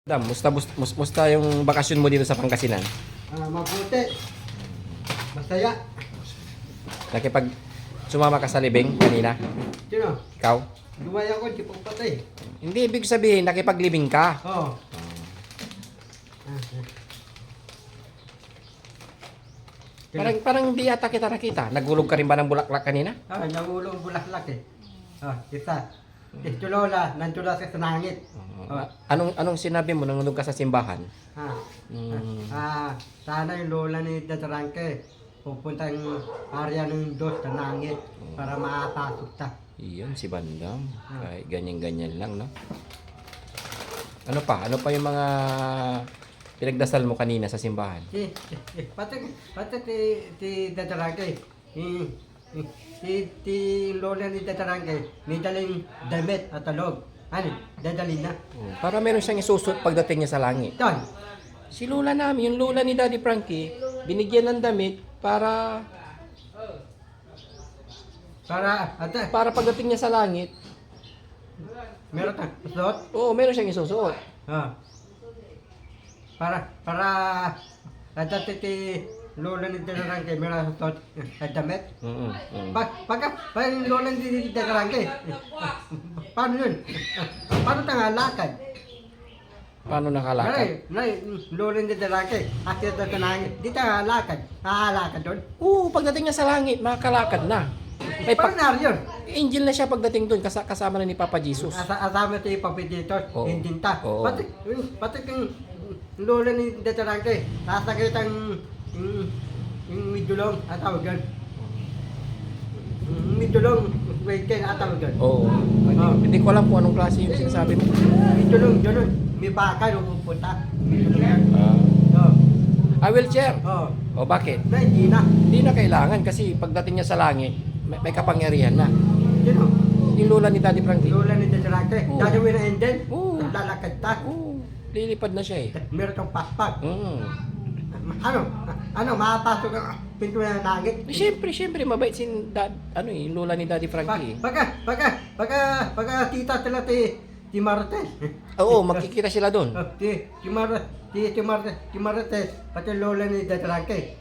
Dam, musta yung bakasyon mo dito sa Pangasinan? Mabuti. Masaya. Nakipag sumama ka sa libing kanina? Sino? Ikaw? Lumaya ko, di pa patay. Hindi, ibig sabihin, nakipaglibing ka. Oo. Parang hindi yata kita nakita. Nagulog ka rin ba ng bulaklak kanina? Nangulong bulaklak eh. Isa. Ito lola, nandun sa nangit. Anong sinabi mo nang nandun ka sa simbahan? Sana yung lola ni Dadarangke pupunta yung area ng dos sa nangit para makapasok ta. Iyon, si Bandam. Kahit ganyan-ganyan lang, no? Ano pa yung mga pinagdasal mo kanina sa simbahan? Pati ti Dadarangke. Si lola ni Dadarangke, may daling damit at talog. Dadali na. Para meron siyang isusot pagdating niya sa langit. Don. Si lola namin, yung lola ni Daddy Frankie, binigyan ng damit para pagdating niya sa langit. Meron ka? Suot? Oo, meron siyang isusuot. Para ti lola ni Dadarangke, meron suot at damit. Pagka yung lola ni Dadarangke, paano yun? Paano tangalakad? Paano nakalakad? Lola ni Dadarangke, akit na tanangin, di tangalakad. Nakalakad doon? Oo, pagdating niya sa langit, makakalakad na. Paano na yun? Angel na siya pagdating doon, kasama na ni Papa Jesus. Asama ito yung papititos, Oo. hindi ta. Oo. Pati kung lola ni Dadarangke, nasakit ang yung midulong at tawagan. Midulong, wait kayo at tawagan. Oo. Hindi ko alam kung anong klase yung sinasabi mo. Midulong, gano'n. May baka nung pupunta. Midulong yan. Wheelchair. Oo. O bakit? Hindi na. Hindi na kailangan kasi pagdating niya sa langit, may kapangyarihan na. Sino? Yung lola ni Daddy Frankie. Lola ni Dadarangke. Oo. Dadawin na ended. Oo. Lalakad ta. Oo. Lilipad na siya eh. Meron kang paspag. Mm. Makapasok ang pinto na langit. Siyempre, mabait yung lola ni Daddy Frankie. Pagka tita sila ti Martes. Oo, makikita sila doon. Ti Martes, pati lola ni Dadarangke.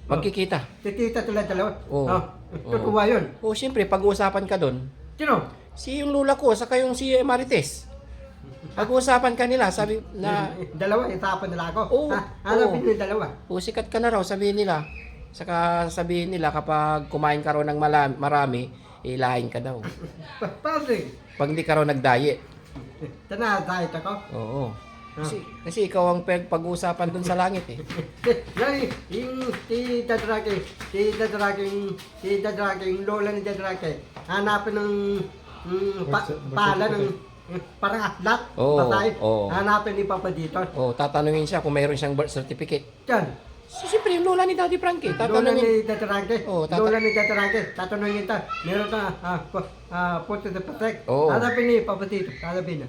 Magkikita. Ti tita sila dalawa. Oo. Tutuwa yun. Oo, siyempre, pag-uusapan ka doon. Sino? Si yung lola ko, saka yung si Marites. Pag-uusapan ka nila, sabi na, Dalawa, isapan nila ako. Oo. Hanapin nyo yung dalawa. sikat ka na raw, sabihin nila. Saka sabihin nila, kapag kumain ka raw ng marami, ilahin ka daw. Pati, Pag hindi ka raw nag-diet. tanadahit ako. Oo. Kasi ikaw ang pag-uusapan dun sa langit eh. Yung si Dadarangke, yung lola ni Dadarangke, hanapin ng pala ng parang atlat, Oo, patay, oo. hanapin ni Papa dito. Oo, tatanungin siya kung mayroon siyang birth certificate. Diyan, Siyempre, yung lola ni Daddy Frankie, lola tatanungin. ni Dadarangke, Oo, tatanungin ta, meron ka, puto sa patek, Oo. hanapin ni Papa dito, hanapin na.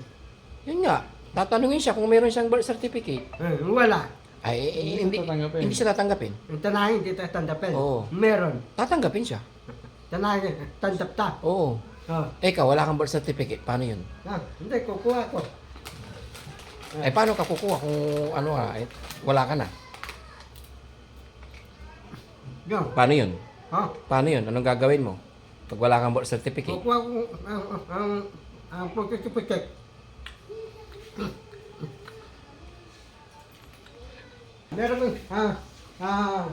Yun nga, tatanungin siya kung mayroon siyang birth certificate. Wala, Hindi siya tatanggapin. yung tanangin dito tandapin, Oo. meron, Tatanggapin siya. tanangin, tandap ta. Oo. Ikaw, wala kang birth certificate. Paano yun? Hindi, kukuha ko. Paano ka kukuha kung wala ka na? Yo, Paano yun? ha? Anong gagawin mo? Pag wala kang birth certificate? Kukuha ko ang putik-putik. Meron mo,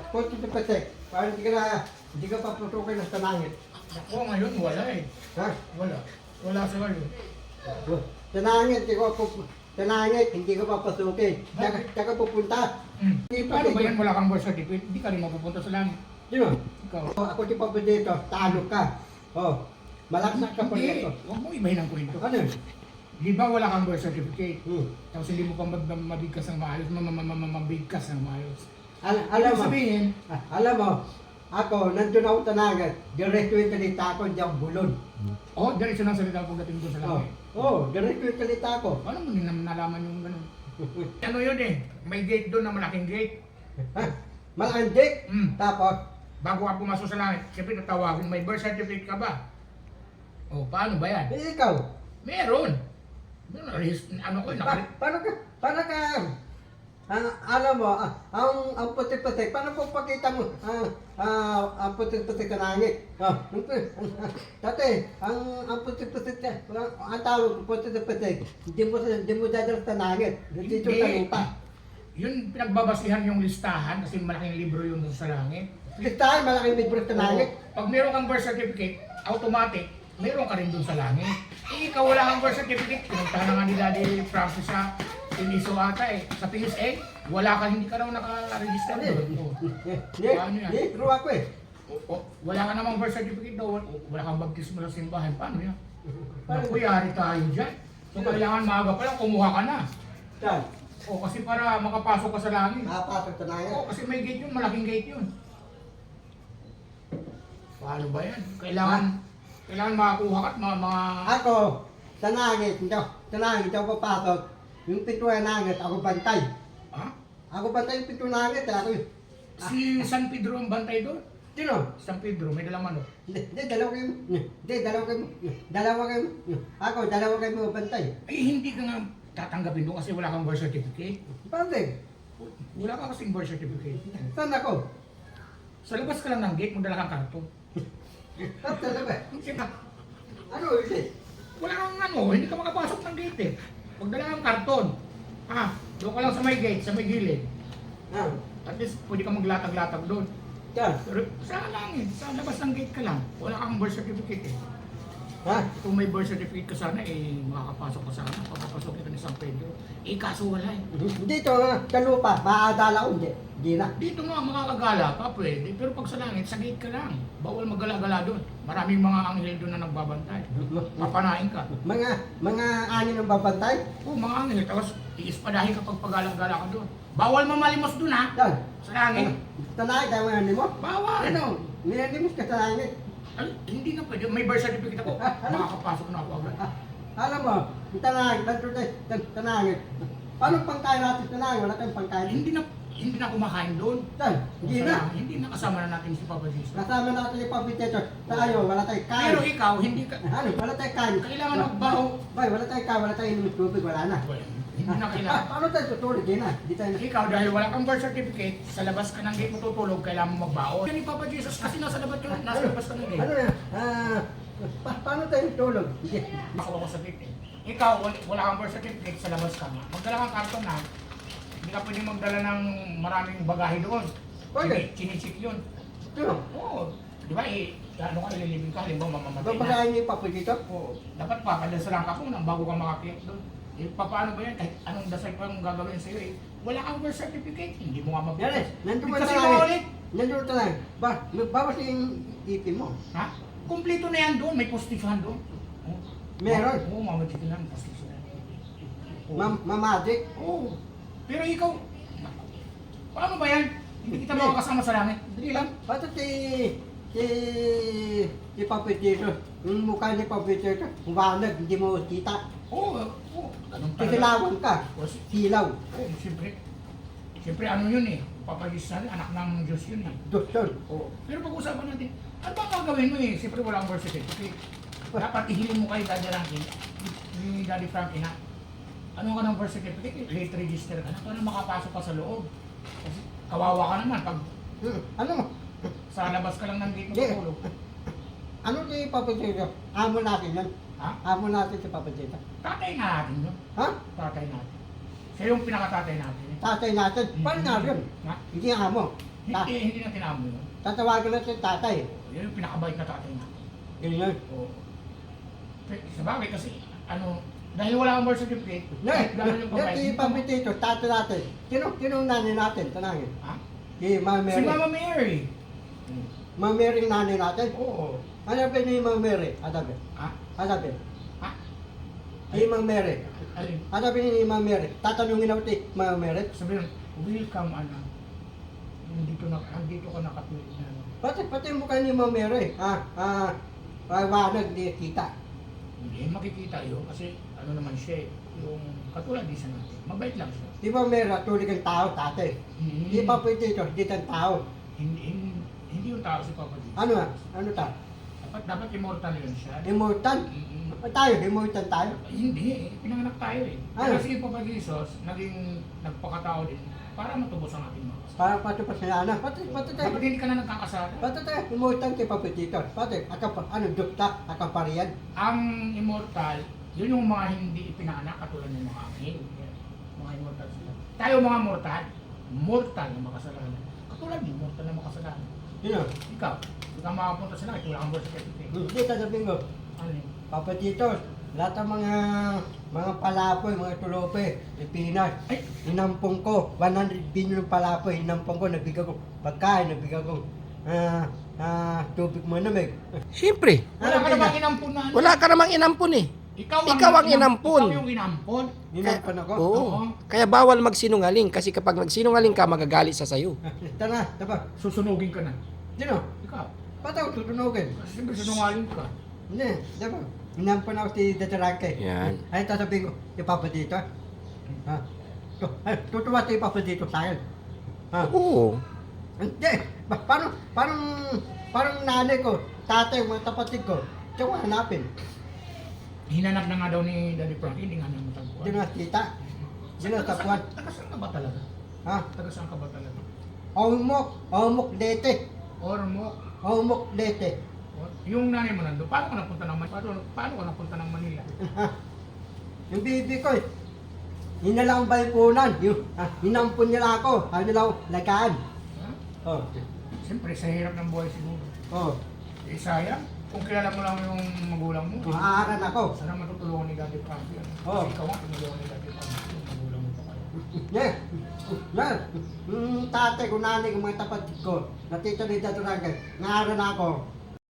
putik-putik. Parang hindi ka paputukin ng tanangin. Ako ngayon wala eh. Ha? Wala sa ngayon. Tanangin, hindi ka papasukin. Tsaka pupunta. Paano ba yan wala kang birth certificate? Hindi ka rin mapupunta sa langit. Sino? Ikaw. Ako di pa dito, talo ka. Malaksak ka pa Hindi, dito. huwag mo ibahin ang kwento. Ano yun? Di ba wala kang birth certificate? Hmm. Tapos hindi mo pa mabigkas ng maayos, mabigkas ng maayos. Alam Ibig mo, sabihin, ako, nandun ako tanagan, diretso yung talita ko, diyang bulon. diretso ng salita pagdating doon sa langit. Diretso yung talita ko. Paano mo nalaman yung ganun? Ano yun eh, may gate doon na malaking gate. Malandik, tapos, Bago ka pumasok sa langit, siyempre tatawagin, may birth certificate ka ba? Paano ba yan? ikaw, Meron. Ano ko, paano ka, para ka, alam mo, ang puti-puti, paano po pakita mo, ang puti-puti ka langit? Dati, ang puti-puti, ang tawag, puti-puti, hindi mo dadal sa langit, dito sa lupa. Yun, pinagbabasihan yung listahan kasi malaking libro yun dun sa langit. Listahan, malaking libro sa langit. Pag meron kang birth certificate, automatic, meron ka rin dun sa langit. Eh, ikaw wala kang birth certificate, pinuntahan na nga ni Daddy Francis sa Tiniso ata eh. Sa PSA, wala ka, hindi ka raw naka-register doon. Oh. Paano yan? Hindi, true ako eh. Wala ka namang birth certificate daw, wala kang baptismo ng simbahan. Paano yan? Naku, yari tayo dyan. So, kailangan maaga pa lang, kumuha ka na. Saan? O, kasi para makapasok ka sa langit. Nakapasok sa langit. Oo, kasi may gate yun, malaking gate yun. Paano ba yan? Kailangan makakuha ka at mga... Ako, sa langit, hindi ako papasok. Yung pintuan ng langit, ako bantay. Ha? Ako bantay yung pintuan ng langit, ako yun. Si San Pedro ang bantay doon? Sino? San Pedro, may dalang ano? Hindi, dalawa kayo. Hindi, dalawa kayo. Ako, dalawa kayo mga bantay. Ay, hindi ka nga tatanggapin doon kasi wala kang birth certificate. Pande, Wala ka kasing birth certificate. saan ako? Sa labas ka lang ng gate, magdala kang karton. Saan talaga? Kasi na, Ano, hindi? wala kang ano, hindi ka makapasok ng gate eh. Magdala kang karton. Doon ka lang sa may gate, sa may gilid. Ah, At least pwede ka maglatag-latag doon. saan? Pero sa langit, sa labas ng gate ka lang. Wala kang birth certificate eh. Ha? Kung may birth certificate ka sana, eh, makakapasok ka sana. Papapasok ka ni San Pedro. Eh, kaso wala eh. Dito, sa lupa, maaadala ko, hindi. Hindi na. Dito nga, makakagala pa pwede. Pero pag sa langit, sa gate ka lang. Bawal magala-gala doon. Maraming mga anghel doon na nagbabantay. Papanain ka. Mga ani ng babantay? Oo, mga anghel. Tapos, iispadahin ka pag pagala-gala ka doon. Bawal mamalimos doon ha. Saan? Sa langit. Sa langit, ang mga mo? Bawal. Ano? Minanimos ka sa langit. Ay, hindi na pwede. May birth certificate ako. Makakapasok na ako agad. Alam mo, yung tanangit, tanangit. Paano pangkain natin sa langit? Wala tayong pangkain. Hindi na kumakain doon. Saan? Hindi na. Hindi na kasama na natin si Papa Jesus. Kasama natin yung pabiteto. Tayo, wala tayong kain. Pero ikaw, hindi ka... Ano? Wala tayong kain. Kailangan magbaho. Bay, wala tayong kain, wala tayong inumin tubig, wala na. Hindi na kailangan. Paano tayo tutulog? Hindi na. Hindi tayo na. Ikaw, dahil wala kang birth certificate, sa labas ka ng gate mo tutulog, kailangan mo magbaon. Yan ni Papa Jesus kasi nasa labas ka ng gate. Ano yan? Paano tayo tutulog? Hindi. Makuha ko sa gate eh. Ikaw, wala kang birth certificate, sa labas ka nga. Magdala kang karton na. Hindi ka pwedeng magdala ng maraming bagahe doon. Bakit? Chinichik yun. Sino? Oo. Di ba eh, ano ka ililibing ka, halimbawa mamamatay na. Babagayan niyo yung papadito? Oo. Dapat pa, padasalan ka muna bago ka makakiyat doon. Eh, paano ba yan? Kahit anong dasal pa yung gagawin sa'yo eh. Wala kang birth certificate, hindi mo nga Yan magbigay. eh. Nandun ka Kasi na maulit. Nandun ka lang. Bawas yung ipin mo. Ha? Kumpleto na yan doon, may postisyon doon. Oh. Meron? Oo, mamagitin lang, postisyon. Oo. Mamagic. Oo. Pero ikaw, paano ba yan? Hindi kita makakasama sa langit. Dali lang. Bato si Papitito, yung mukha ni Papitito, humanag, hindi mo kita. Oo, oo. Ganun talaga. Kisilawan ka. Oo, Silaw. Oo, siyempre. Siyempre ano yun eh. Papagis na anak ng Diyos yun eh. Dusyon. Oo. Pero pag-usapan natin, ano ba ang gagawin mo eh? Siyempre walang birth certificate. Dapat ihilin mo kay Daddy Rankin, ni Daddy Frankie na, ano ka ng birth certificate? Late register ka na para makapasok ka sa loob. Kasi kawawa ka naman pag Ano mo? sa labas ka lang ng gate mo Hindi. tutulog. Ano si Papitito? Amo natin yan. Ha? Amo natin si Papitito. Tatay natin yun. Ha? Tatay natin. Siya yung pinakatatay natin. eh. Tatay natin. Paano nga yun? Ha? Hindi amo. Hindi na tinamo yun. Tatawagan natin tatay. Yun yung pinakabait na tatay natin. Ganyan. Oo. Sa bagay kasi, ano, dahil wala kang birth certificate, kahit gano'n yung Yan, si babae. Papitito, tatay natin. Sino nanay natin? Tanangin. Ha? Si Mama Si Mary. Mama Mary. Mama Mary yung nanay natin. Oo. Ano ba ni Mama Mary? Adabi. Ha? Adabi. Ha? Si Mama Mary. Alin? Adabi ni Mama Mary. Tatanungin ako si Mama Mary. Sabi nun, welcome, anak. Andito ka nakapilip na. Ano. Pati yung mukha ni Mama Mary. Wanag di kita. Hindi makikita yun kasi ano naman siya eh, yung katulad din sa natin. Mabait lang siya. Si Mama Mary, tulig ang tao, tatay. Si Papitito, di ang tao. Hindi yung tao si Papa Dito. Ano nga? Ano ta? Dapat immortal yun siya. Immortal. Tayo, himutan tayo. Hindi, pinanganak tayo eh. Ano? Kasi yung Papa Jesus, naging nagpakatao din para matubos ang ating mga kasalanan. Para pati pa sa anak. Pati tayo. Dapat hindi ka na nagkakasala. Pati tayo, himutan kay Papatito. Pati, ano, dukta, akaparian. Ang immortal, yun yung mga hindi ipinaanak katulad ng mga angel. Yan. Mga immortal sila. Tayo mga mortal na makasalanan. Katulad ni mortal na makasalanan. Sino? Ikaw, ikaw makapunta sa langit, wala kang birth certificate. Hindi, sasabihin ko. Ano yun? Papatito, lahat ng mga palapoy, mga tulope, Pilipinas. Ay! Inampong ko, 100 billion ng palapoy, inampong ko, nagbigay ko pagkain, nagbigay ko tubig mo namig. Siyempre, Wala ka namang inampunan. wala ka namang inampun eh. Ikaw ang inampun. Ikaw yung inampun. Inampon ako. Oo. Oo. Kaya bawal magsinungaling kasi kapag nagsinungaling ka, magagalit sa sayo. Tara, diba? Susunugin ka na. Sino? Ikaw. Ba't ako tutunogin? Kasi siyempre sinungaling ka. Hindi, diba? Inampon ako si Dadarangke. Yan. Ay, sasabihin ko, si Papa dito. Ha? Tutuwa si Papa dito sa akin. Ha? Oo. Hindi. Parang nanay ko, tatay, mga kapatid ko. Tsaka hanapin. Hinanap na nga daw ni Daddy Frank, hindi nga naman matagpuan. Hindi na kita. Hindi na tapuan. Taga saan ka ba talaga? Ha? Taga saan ka ba talaga? Omok Leyte. Or mo, Omok Leyte. yung nanay mo nandun, paano ka napunta ng Manila? Paano ka napunta ng Manila? Yung bibi ko eh. Yun na lang ang baypunan. Inampun nila ako. Ano nila ako, lagaan. Ha? Oh. Siyempre, sa hirap ng buhay siguro. Oh. Eh, sayang, kung kilala mo lang yung magulang mo, Maaaran ako. sana matutulungan ni Daddy Frank yan. Oo. Kasi ikaw nga, tinulungan ni Daddy Frank yung magulang mo pa kayo. Yeah. Yan. Tatay ko, nanay ko, mga tapat ko. Natita ni Dadarangke. Naaran ako.